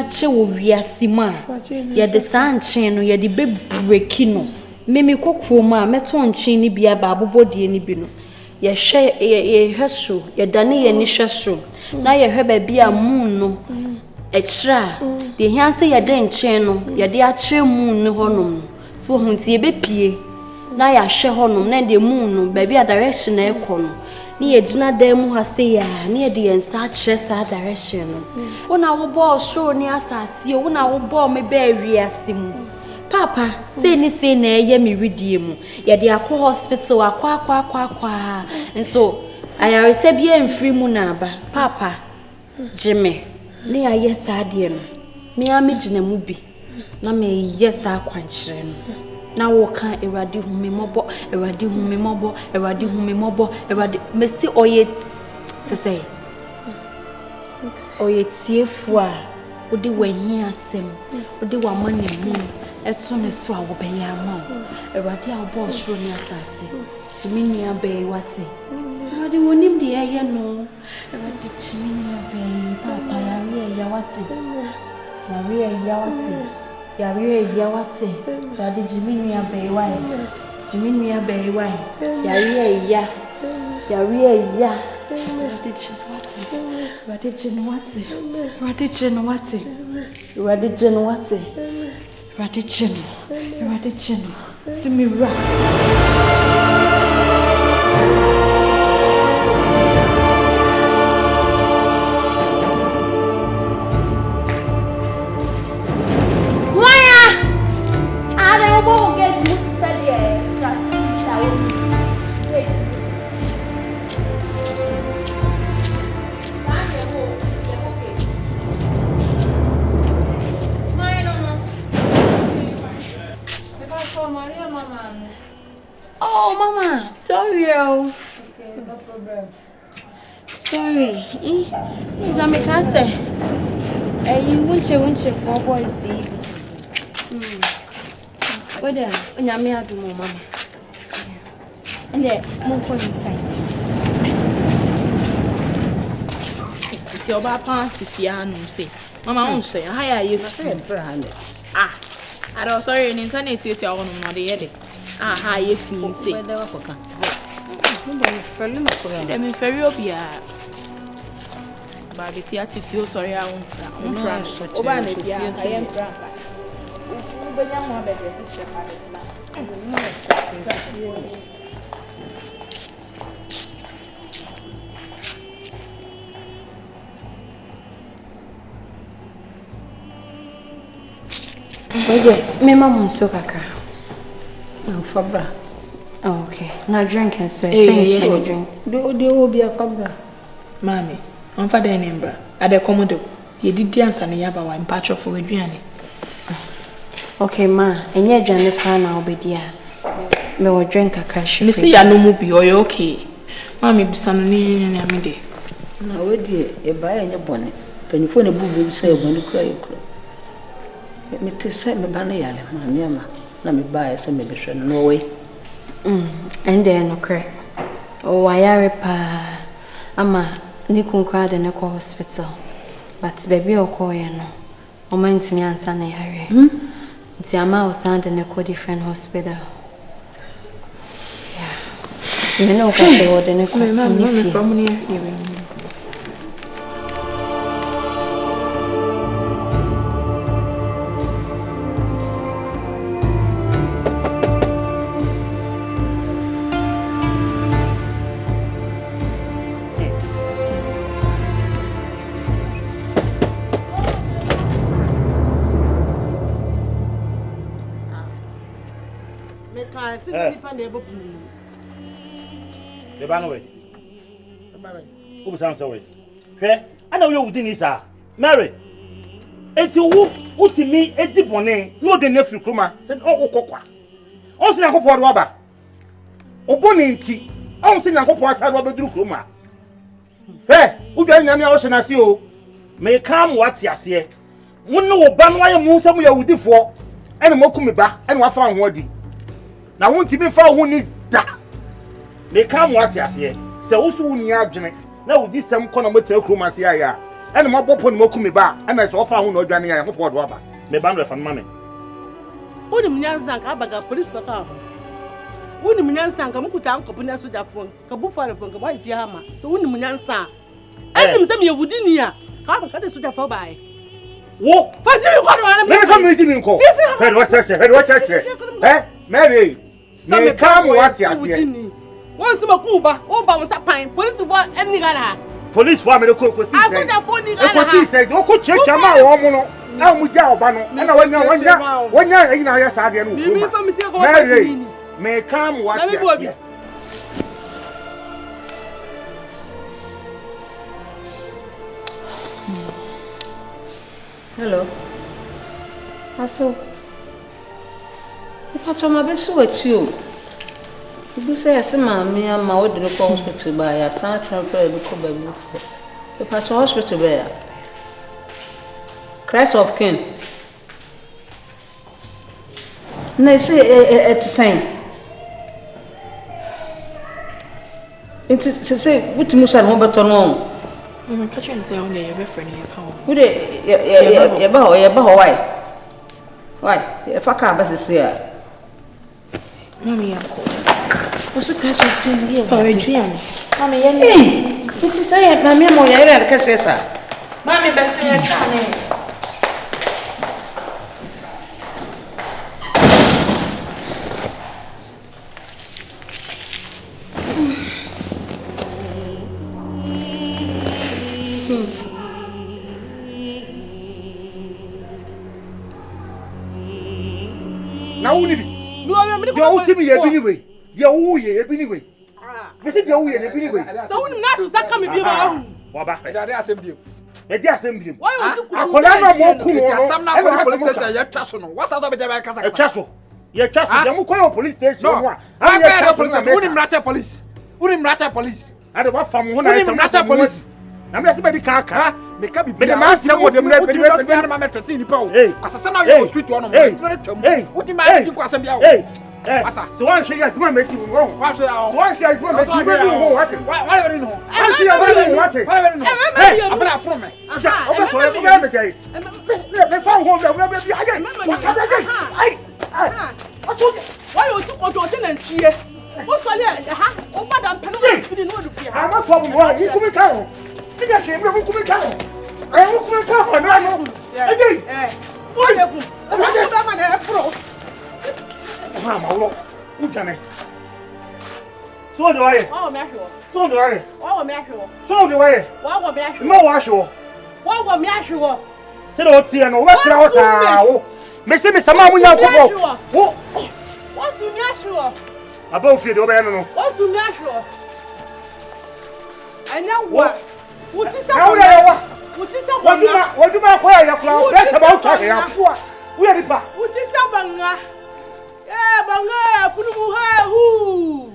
ache wo wiasima ye de sanchen no ye de bebreki no memi kokro ma meto nchen ni bia ba abobodie ni bi no ye hwe ye hweso ye dane ye ni hweso na ye hwe ba bia moon no ekra de hianse ye de nchen no ye de akre moon ni honom so hunti ye bepie na ya hwe honom na de moon no ba bia direction na ekono ni ejina dem ha se ya ni de yensa akre sa direction no wona wo ball show ni asase wona wo ball me ba wiase mu papa say ni say na eye me redie mu ye de akọ hospital akwa nso ayare se bia mfiri mu na aba papa jime ni aye sa de no me amegina mu bi na me yesa akwankyere no na wo kan ewade humemobọ ewade humemobọ ewade humemobọ ewade mesi oyet se say oyetiefu a odi wahi asem odi wa mane mu etu ne so a wo be ya ma ewade a wo soro ni asase chimini abe wate ewade wonim de eye no ewade chimini abe papa ya wate Yari ya wate ewade chimini abe wai chimini abe wai yari ya Radi Chino. Simira. Why? I don't want to get you to study. Oh, Mama, sorry. Okay, no problem. Sorry. He's on my class. You won't for boys. What the? I'm here to Mama. And then, move inside. It's your papa, Fiano, say. Mama won't say, hi, are you? Ah, I don't sorry, and internet you tell on the head. Ah, you feel sick. Let me ferry up here. But this year to feel sorry, I won't crash. Oh, I am cracked. But young one that is a shepherd. Me mama so kaka. Fabra. Oh, okay. Now drink and so drink. Do will be a fabra. Mammy, on father and embra. At the commodore, you did dance and yaba wine patch of for Adriani. Okay, ma, and yet Johnny Crown I'll be dear. Me will drink a cash. Missy, ya no movie or you okay. Mammy be son and Amide. Now, where dear, a buy in your bonnet. When you phone a boo, say when you cry. Let me say me banana, my yama. Let me buy some maybe no way. And then okay. Oh, I are pa. Ama Nikun cried in a hospital. But baby or call you no. O mind to me and Sunny Harry. The ama was sent in a different hospital. Yeah. So you know what I say what the Nikun from near. The banaway. Who sounds away? Fair? I know you within this. Mary. Eti wu to me a deep one, no the nephew Kuma said, oh, Coqua. On Sina Copa Rubber. Oboninti. On Sina Copa Side Robert Drukuma. Hey, who got any ocean as you may come what yassie. One no banway moon somewhere with you for, and more come back, and what found worthy. Now, won't you be found who need that? They come what yassie. So, also, when you are Jenny, now this some corner with Cromasia. and my boy put Mokumi bar, and I saw found no Johnny and what rubber. Me ban from money. Who the Munyansan Kabaga police for car? Who the Munyansan Kamukutan Kopuna Suda phone, Kabufala from Kabai Yama, so who the Munyansan? And some you wouldn't hear. How can the Suda for by? Whoa, What do you want? Never come meeting in call. Head what I say, eh? Mary, some come what you see. Once more, Cuba, Oba was a pine, police for any gala. Police for me to cook with he said, don't cook church a man, now we go, Bano, and I went when you're in our side. Mary, may come what you see. Hello. Aso. If I told my best with you. You say I see mammy and my wedding hospital by a son transfer because baby. If I saw hospital there. Christ of King. They say at the same. It's say what you said Robert on. Catch and say only your friend in your power. Would it why? If I can't best see her. Mammy, uncle. What's the Christ of King here? For a dream. Mammy, hey, what is that? My memory, I can't say, sir. Mammy, best in your channel. Now, you ultimately anyway. You anyway. Visit your way anyway. So, not to that coming be my own. Baba, Why would you I could some not police station? You're trust no. What's out of the Castle. You're trusting them. Police station. I got police. Unim rata police. I don't want from one rata police. I'm not somebody car. Make up But the master would have never been able to my 13 pound. Hey, as a son of your street one of hey, what do you mean? Hey, so one she has one make you wrong. One she has one make you wrong. Whatever you know. And she has what? Whatever you know. Hey, I'm not from me. I'm sorry for everything. They found home that will be again. What happened? I told you. Why you took on your tenant here? What's all that? Oh, Madam Penalty didn't know to be. I'm not from one. You come down. You got shame. You come down. I will come down. I know. Again. What happened? I'm a pro. Who can I? So do I. Oh, Matthew. So do I. Oh, Matthew. So do I. What will Matthew? No, I show. What will Matthew? Say what you know. What's your Mr. Mama, we are going. What's the natural? Above you, no. What's the natural? And now what? What is that? What is that? What do you want? Your clown? That's about us. We are the back. What is that? Banga, Funuha, who?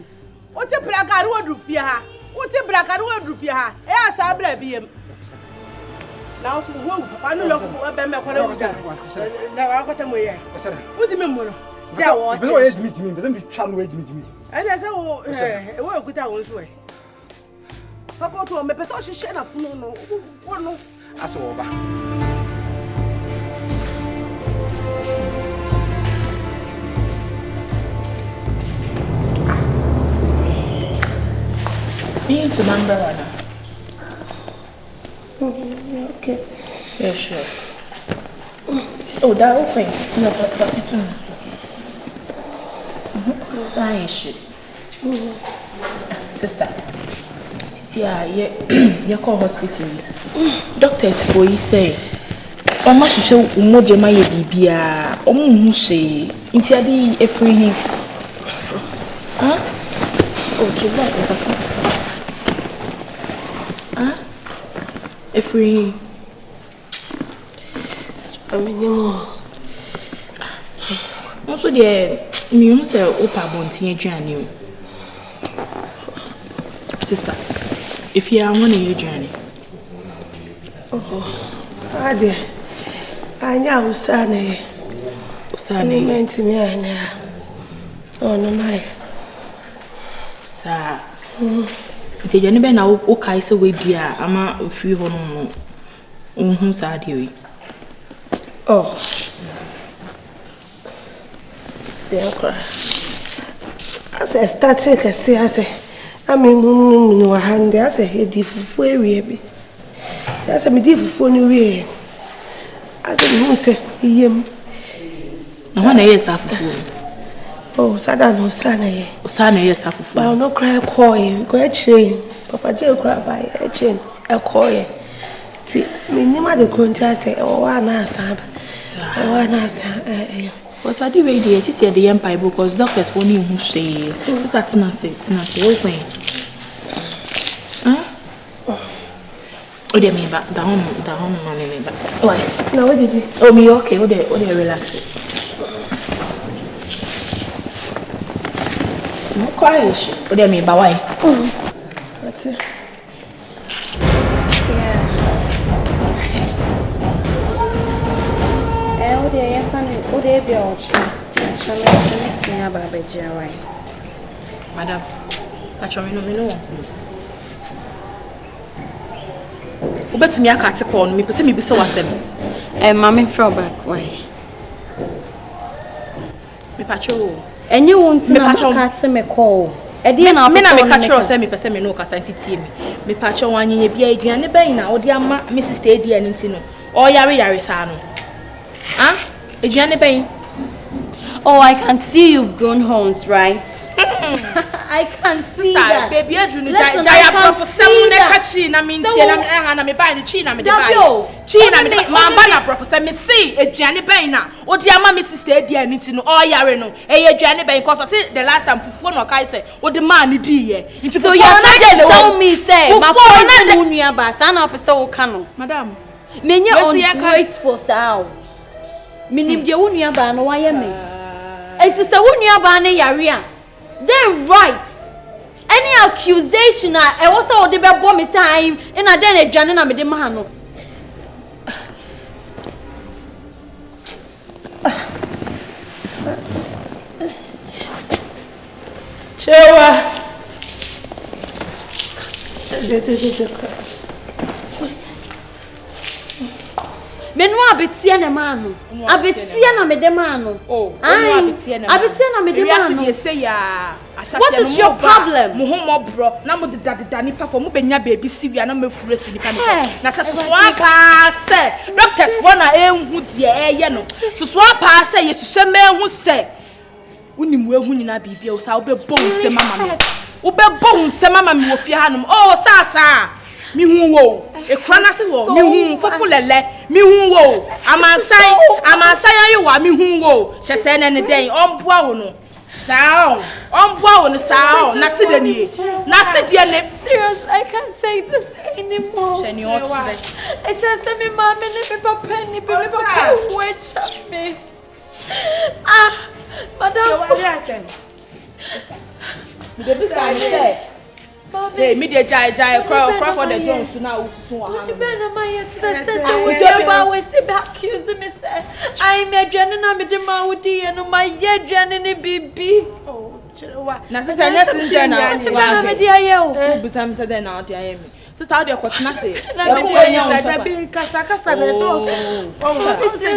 What's a black and what rupia? What's a black and what rupia? Yes, I blame him. Now, I know you're going to be now. I got them away. What do you mean? Yeah, what? No, it's me, doesn't be channel with me. And I said, oh, we're good that one's way. I go to a person, she shed a fool. No, I saw over. Be to Mandela. Okay. Yeah, sure. Oh, that open. No, 42. Science. Sister. See, you call hospital. Doctors for you say. Mama should show Umoja my bibia. Omushe. Intiadi efree. Huh? Oh, to bless. Efree. I mean, you also, dear, me say Opa Bonti journey. Sister, if you are on your journey. oh, dear. I know Usane. Usane meant me, I know. Oh, no, my. Sir. Nti je ne be na o kai se we dia ama ofiri ho no Sadie. Oh. There cry. I say start take a say I say I mean no hand I say he di fufu ewie bi. I say me di fufu no wie. I say no say yem. Na wana yes afufu. Oh, sada no sana ye. Sana yes afufu. Ba no cry call ye. Go e chere. Papa je cry ba ye. E chere. E call ye. Ti me ni ma de konti ase e wa na asaba. E wa na asa was I do radio? It's here the empire because doctors for you who say what's that tina say open. Huh? Oh dear me back down mommy me back. Why? No, what did you? Oh me okay, what they relax it. No quiet. What dear me but why? That's it. Madam, me no. Ubet me aka call me pese me bisa wasem. Mommy throw back why? Me pacho. And you want to aka me call. E dey na me na me ka chere say me pese me no kasa ntitie me. Me pacho wanyeye bia aduane ban na odi ama me sister edi ani nti no. O yare sa no. Ah? Aduane ban. Oh, I can see you've grown horns, right? I can see that. Baby, I can see that. Na me buy the chi na me buy. Chi na me ma ba na professor me see aduane ban na. Odi ama me sister edi ani nti no o yare no. E aduane ban cause say the last time fufu no kai say odi man ni di ye. So you are not just tell me say my poison unua ba sa na officer wo ka no. Madam, menye ungrateful sao. Minim de unua ba no wa ye me. It is a unua ba na yare a. Then right. Any accusation I was all the bebo me say in a den aduane na me de ma no. Chewa. Me no abetie na ma no. Abetie na me de ma no. Oh, abetie na me de ma no. What is your problem? Mo ho bro na mo de nipa for mo benya baby siwia na me fure si nipa na se so pa se doctors for na enhu de eye no so pa se ye hwehwe ma enhu se unim ehu nyina bibia o sa wo be bon se mama me wo be bon se mama me wo fie hanom oh sa mi hu wo ekra na se wo mi hu fofu lele mi hu wo amansan ayi wa mi hu wo chese ne den omboa wo no sao omboa wo no sao na se de nie na se de ne serious I can't take this anymore. Sheni otre it says me mama ne me papa ni be me papa watch me madam the besides say hey, me dey jai cry for the Jones now ususun wa hanu. Ben na my yet the sister we dey ba we say be accusing me say I me aduane na me de ma wodi e no my ye aduane ne bibi. Oh, chewa. Na sister na na me dey aye o. Busam say den na dey aye me. Sister how dey kwotna say. Na me dey na be kasa na do. Oh, I can't say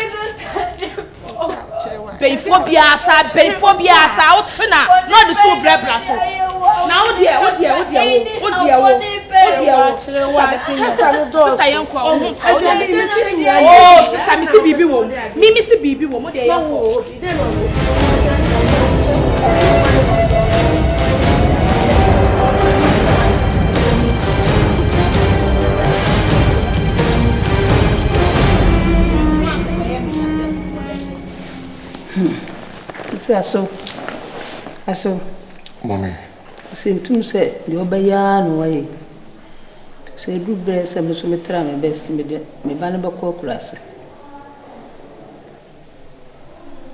this anymore. Beifobia sa otna no de so brebra so na wo de sister yanko oh sister mi si bibi wo mi si bibi wo mo de yanko Aso. Mommy. Sintum say the obaya no way. Say do breast and so me try my best me ban ba ko class.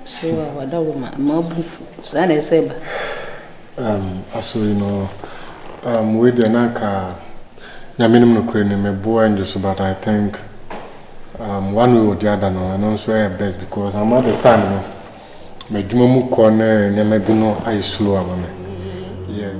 So what that woman ma bu sana say ba. Aso you know we dey naka nyamenim no kure ne me boa njo so but I think one way or the other no and also best because I'm understand no me dwuma mu ko na nyama bi no I slow amame yeah